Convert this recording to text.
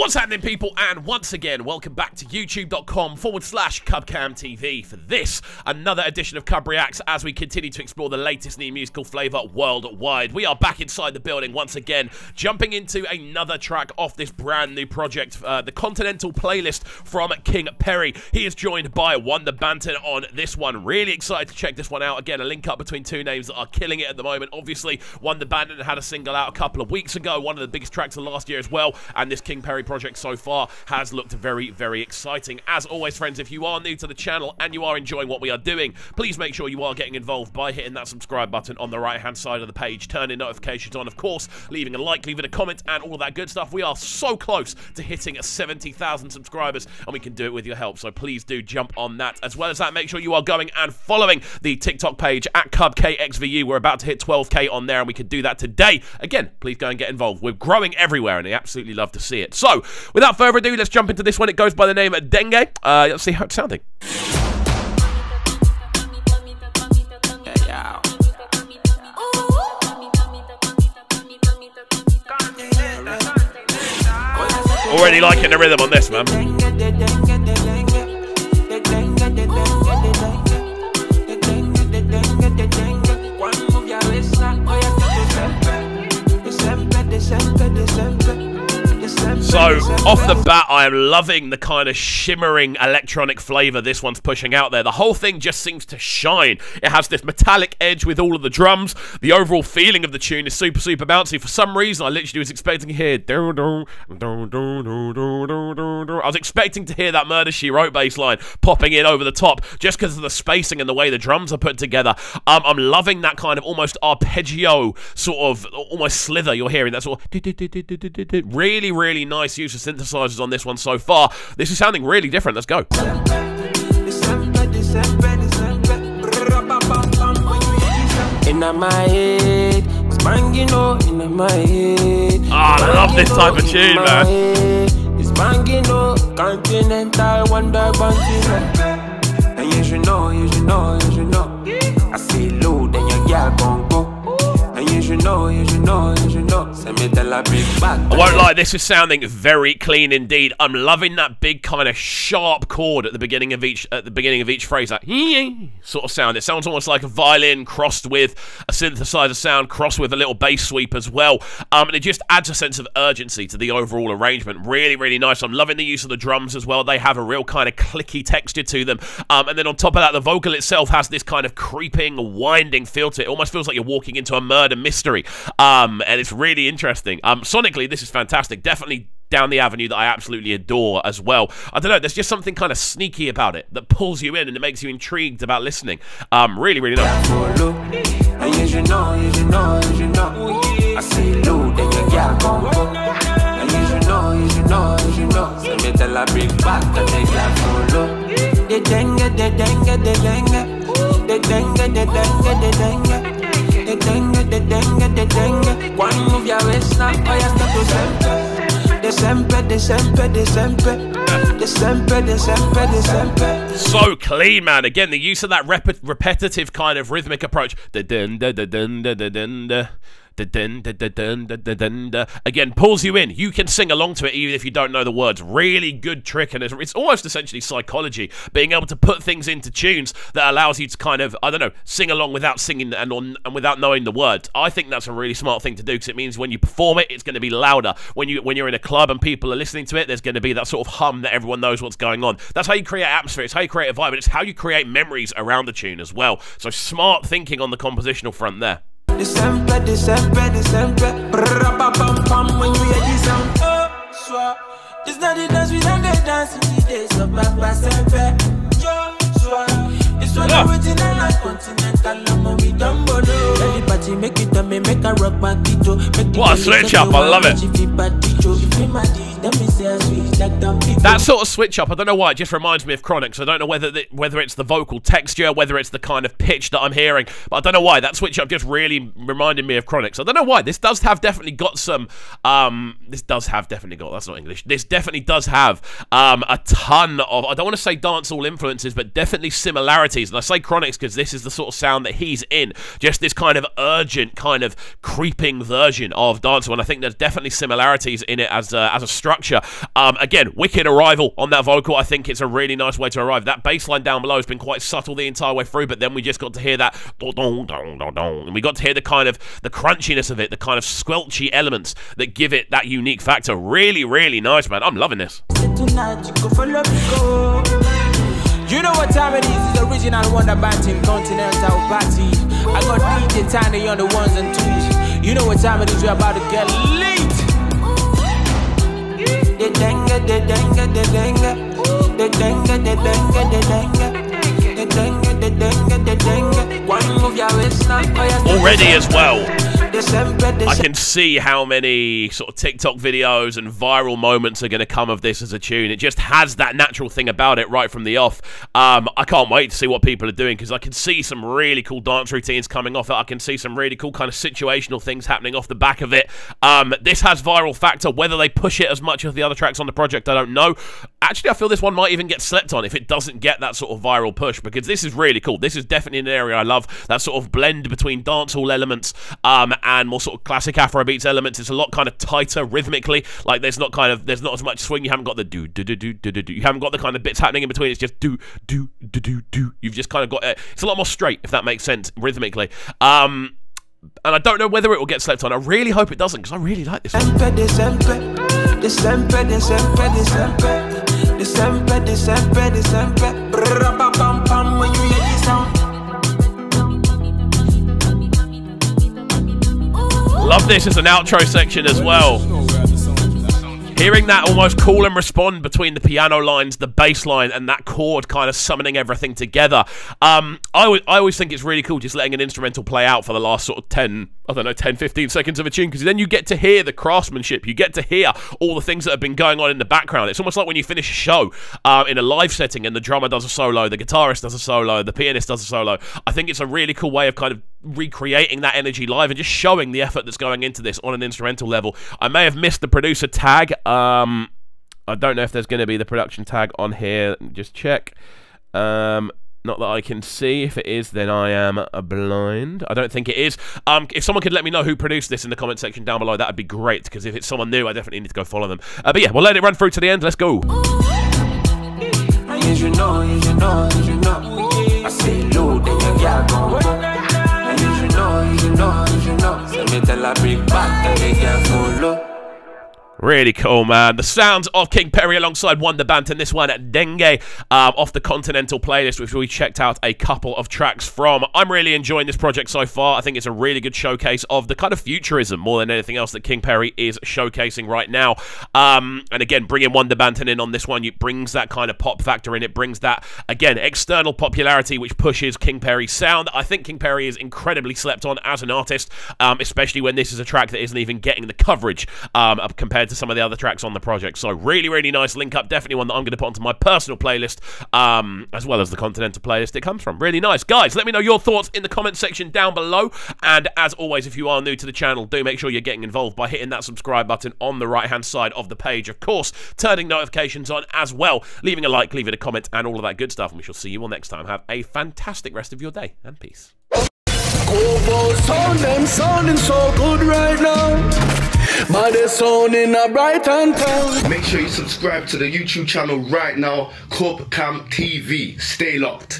What's happening, people? And once again, welcome back to youtube.com/CubCamTV for this, another edition of CUBREACTS as we continue to explore the latest new musical flavour worldwide. We are back inside the building once again, jumping into another track off this brand new project, the Continental playlist from King Perry. He is joined by 1da Banton on this one. Really excited to check this one out. Again, a link up between two names that are killing it at the moment. Obviously, 1da Banton had a single out a couple of weeks ago, one of the biggest tracks of last year as well, and this King Perry project so far has looked very, very exciting. As always, friends, if you are new to the channel and you are enjoying what we are doing, please make sure you are getting involved by hitting that subscribe button on the right-hand side of the page, turning notifications on, of course, leaving a like, leaving a comment, and all that good stuff. We are so close to hitting 70,000 subscribers, and we can do it with your help, so please do jump on that. As well as that, make sure you are going and following the TikTok page at CubKXVU. We're about to hit 12k on there, and we can do that today. Again, please go and get involved. We're growing everywhere, and I absolutely love to see it. So, without further ado, let's jump into this one. It goes by the name of Denge. Let's see how it's sounding. Already liking the rhythm on this, man. So, off the bat, I am loving the kind of shimmering electronic flavour this one's pushing out there. The whole thing just seems to shine. It has this metallic edge with all of the drums. The overall feeling of the tune is super, super bouncy. For some reason, I literally was expecting to hear... I was expecting to hear that Murder, She Wrote bass line popping in over the top, just because of the spacing and the way the drums are put together. I'm loving that kind of almost arpeggio, sort of, almost slither you're hearing. That sort of... Really, really nice use of synthesizers on this one so far. This is sounding really different. Let's go. I love this type of tune, man. It's Continental 1da Banton. And you should know, you should know, you should know. I say low, then your girl gon' go. And you should know, you should know, you should know. Send me tell a big back. I won't lie, this is sounding very clean indeed. I'm loving that big kind of sharp chord at the beginning of each phrase, that sort of sound. It sounds almost like a violin crossed with a synthesizer sound, crossed with a little bass sweep as well. And it just adds a sense of urgency to the overall arrangement. Really, really nice. I'm loving the use of the drums as well. They have a real kind of clicky texture to them. And then on top of that, the vocal itself has this kind of creeping, winding feel to it. It almost feels like you're walking into a murder mystery. And it's really interesting. Sonically, this is fantastic. Definitely down the avenue that I absolutely adore as well. I don't know, there's just something kind of sneaky about it that pulls you in and it makes you intrigued about listening. Really, really nice. And you should know, you should know, you should know. I say low, then you get gon' go. And you should know, you should know, you should know. Send me tell I bring back and they get follow. The Denge, the Denge, the Denge. The Denge, the Denge, the Denge. The Denge, the Denge, the Denge. One move your waist now, oh you start to sempe. The sempe, the sempe, the sempe. The sempe, the sempe, the sempe. So clean, man. Again, the use of that repetitive kind of rhythmic approach. The dun da da dun da da dun da. Again, pulls you in. You can sing along to it even if you don't know the words. Really good trick, and it's almost essentially psychology, being able to put things into tunes that allows you to kind of, I don't know, sing along without singing and without knowing the words. I think that's a really smart thing to do, because it means when you perform it, it's going to be louder. When you're in a club and people are listening to it, there's going to be that sort of hum that everyone knows what's going on. That's how you create atmosphere. It's how you create a vibe, and it's how you create memories around the tune as well. So smart thinking on the compositional front there. December, December, December. When you hear this sound, oh, sure. Just not the dance, we don't get dance in the days of Papa Sempe. It's what I'm waiting on like Continental, we don't bother. Everybody make it up, make a rock back it. What a switch up, I love it. That sort of switch up, I don't know why, it just reminds me of Chronix. I don't know whether it's the vocal texture, whether it's the kind of pitch that I'm hearing, but I don't know why. That switch up just really reminded me of Chronix. I don't know why. This does have definitely got some, that's not English. This definitely does have a ton of, I don't want to say dancehall influences, but definitely similarities. And I say Chronix because this is the sort of sound that he's in. Just this kind of urgent, kind of creeping version of dancehall. And I think there's definitely similarities in it as a structure structure. Again, wicked arrival on that vocal. I think it's a really nice way to arrive. That bass line down below has been quite subtle the entire way through, but then we just got to hear that and we got to hear the kind of the crunchiness of it, the kind of squelchy elements that give it that unique factor. Really, really nice, man. I'm loving this. You know what time it is? It's the original 1da Banton Continental Party. I got DJ Tiny on the ones and twos. You know what time it is? We're about to get late. The Denge, the Denge, the Denge, the Denge, the Denge, the Denge, the Denge, the Denge, the Denge. One move your waist now. Already as well, I can see how many sort of TikTok videos and viral moments are going to come of this as a tune. It just has that natural thing about it right from the off. I can't wait to see what people are doing, because I can see some really cool dance routines coming off it. I can see some really cool kind of situational things happening off the back of it. This has viral factor. Whether they push it as much as the other tracks on the project, I don't know. Actually, I feel this one might even get slept on if it doesn't get that sort of viral push, because this is really cool. This is definitely an area I love, that sort of blend between dancehall elements and more sort of classic Afrobeats elements. It's a lot kind of tighter rhythmically. Like there's not as much swing. You haven't got the do do do do do do. You haven't got the kind of bits happening in between. It's just do do do do do. You've just kind of got it's a lot more straight, if that makes sense, rhythmically. And I don't know whether it will get slept on. I really hope it doesn't, because I really like this one. Love this as an outro section as well. Hearing that almost call and respond between the piano lines, the bass line, and that chord kind of summoning everything together. I always think it's really cool just letting an instrumental play out for the last sort of 10, 15 seconds of a tune, because then you get to hear the craftsmanship. You get to hear all the things that have been going on in the background. It's almost like when you finish a show in a live setting and the drummer does a solo, the guitarist does a solo, the pianist does a solo. I think it's a really cool way of kind of recreating that energy live and just showing the effort that's going into this on an instrumental level. I may have missed the producer tag. I don't know if there's going to be the production tag on here. Just check. Not that I can see. If it is, then I am blind. I don't think it is. If someone could let me know who produced this in the comment section down below, that would be great, because if it's someone new, I definitely need to go follow them. But yeah, we'll let it run through to the end. Let's go. Really cool, man. The sounds of King Perry alongside 1da Banton. This one at Denge off the Continental playlist, which we checked out a couple of tracks from. I'm really enjoying this project so far. I think it's a really good showcase of the kind of futurism more than anything else that King Perry is showcasing right now. And again, bringing 1da Banton in on this one, it brings that kind of pop factor in. It brings that, again, external popularity, which pushes King Perry's sound. I think King Perry is incredibly slept on as an artist, especially when this is a track that isn't even getting the coverage compared to some of the other tracks on the project. So really, really nice link up. Definitely one that I'm going to put onto my personal playlist, as well as the Continental playlist it comes from. Really nice. Guys, let me know your thoughts in the comment section down below. And as always, if you are new to the channel, do make sure you're getting involved by hitting that subscribe button on the right-hand side of the page. Of course, turning notifications on as well. Leaving a like, leaving a comment, and all of that good stuff. And we shall see you all next time. Have a fantastic rest of your day, and peace. Sounding so good right now. My sounding a Brighton town. Make sure you subscribe to the YouTube channel right now, CUBREACTS TV. Stay locked.